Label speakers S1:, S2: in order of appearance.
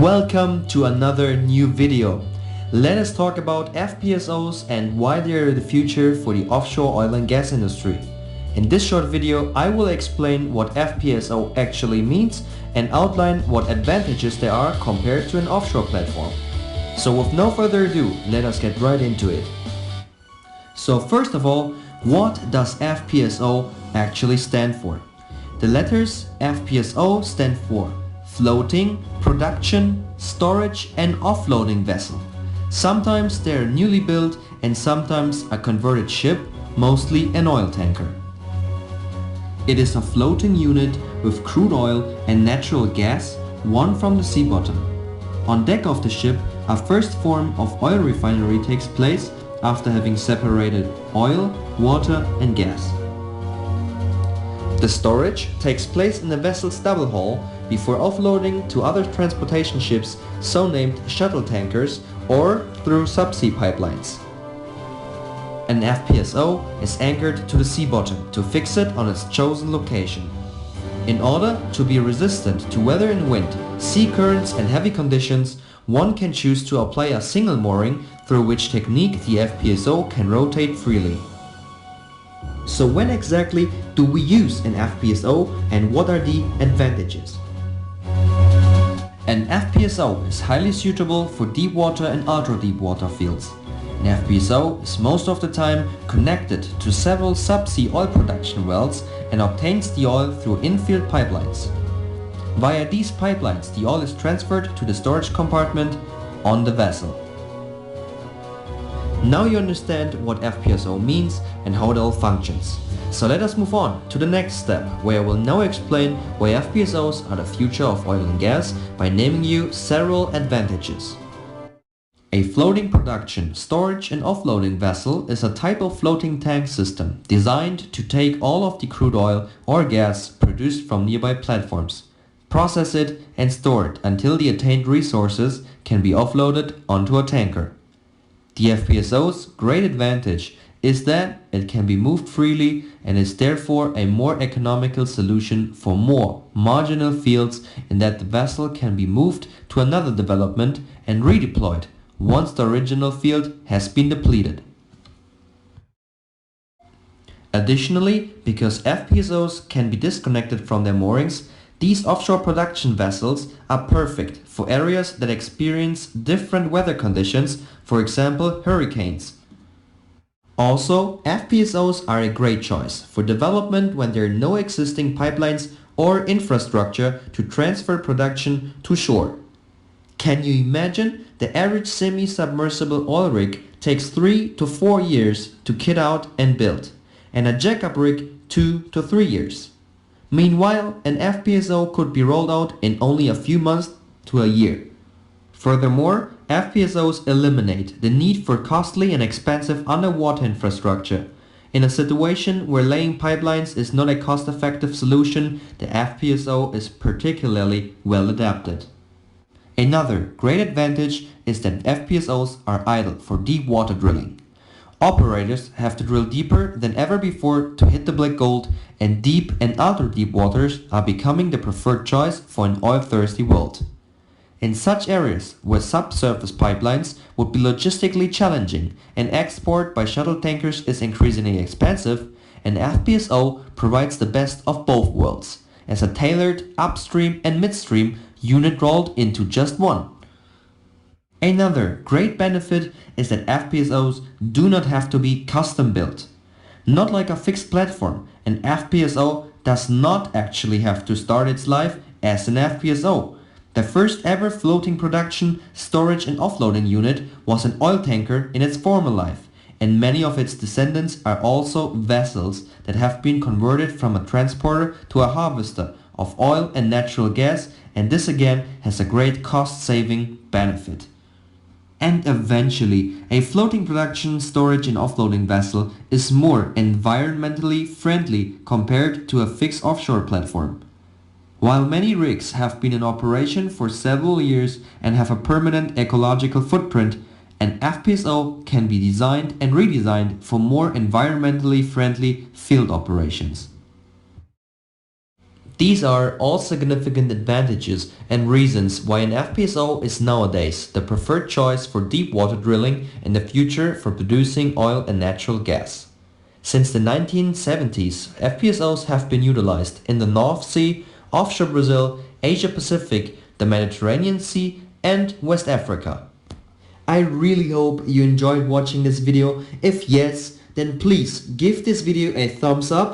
S1: Welcome to another new video. Let us talk about FPSOs and why they are the future for the offshore oil and gas industry. In this short video I will explain what FPSO actually means and outline what advantages there are compared to an offshore platform. So with no further ado, let us get right into it. So first of all, what does FPSO actually stand for? The letters FPSO stand for Floating, Production, Storage and Offloading Vessel. Sometimes they are newly built and sometimes a converted ship, mostly an oil tanker. It is a floating unit with crude oil and natural gas, won from the sea bottom. On deck of the ship, a first form of oil refinery takes place after having separated oil, water and gas. The storage takes place in the vessel's double hull before offloading to other transportation ships, so named shuttle tankers, or through subsea pipelines. An FPSO is anchored to the sea bottom to fix it on its chosen location. In order to be resistant to weather and wind, sea currents and heavy conditions, one can choose to apply a single mooring, through which technique the FPSO can rotate freely. So when exactly do we use an FPSO and what are the advantages? An FPSO is highly suitable for deep water and ultra deep water fields. An FPSO is most of the time connected to several subsea oil production wells and obtains the oil through infield pipelines. Via these pipelines the oil is transferred to the storage compartment on the vessel. Now you understand what FPSO means and how it all functions. So let us move on to the next step, where I will now explain why FPSOs are the future of oil and gas by naming you several advantages. A floating production, storage and offloading vessel is a type of floating tank system designed to take all of the crude oil or gas produced from nearby platforms, process it and store it until the attained resources can be offloaded onto a tanker. The FPSO's great advantage is that it can be moved freely and is therefore a more economical solution for more marginal fields, in that the vessel can be moved to another development and redeployed once the original field has been depleted. Additionally, because FPSOs can be disconnected from their moorings, these offshore production vessels are perfect for areas that experience different weather conditions, for example hurricanes. Also, FPSOs are a great choice for development when there are no existing pipelines or infrastructure to transfer production to shore. Can you imagine? The average semi-submersible oil rig takes 3 to 4 years to kit out and build, and a jackup rig 2 to 3 years. Meanwhile, an FPSO could be rolled out in only a few months to a year. Furthermore, FPSOs eliminate the need for costly and expensive underwater infrastructure. In a situation where laying pipelines is not a cost-effective solution, the FPSO is particularly well adapted. Another great advantage is that FPSOs are idle for deep water drilling. Operators have to drill deeper than ever before to hit the black gold, and deep and ultra deep waters are becoming the preferred choice for an oil-thirsty world. In such areas where subsurface pipelines would be logistically challenging and export by shuttle tankers is increasingly expensive, an FPSO provides the best of both worlds, as a tailored upstream and midstream unit rolled into just one. Another great benefit is that FPSOs do not have to be custom built. Not like a fixed platform, an FPSO does not actually have to start its life as an FPSO. The first ever floating production, storage and offloading unit was an oil tanker in its former life, and many of its descendants are also vessels that have been converted from a transporter to a harvester of oil and natural gas, and this again has a great cost-saving benefit. And eventually, a floating production, storage and offloading vessel is more environmentally friendly compared to a fixed offshore platform. While many rigs have been in operation for several years and have a permanent ecological footprint, an FPSO can be designed and redesigned for more environmentally friendly field operations. These are all significant advantages and reasons why an FPSO is nowadays the preferred choice for deep water drilling in the future for producing oil and natural gas. Since the 1970s, FPSOs have been utilized in the North Sea, offshore Brazil, Asia Pacific, the Mediterranean Sea and West Africa. I really hope you enjoyed watching this video. If yes, then please give this video a thumbs up.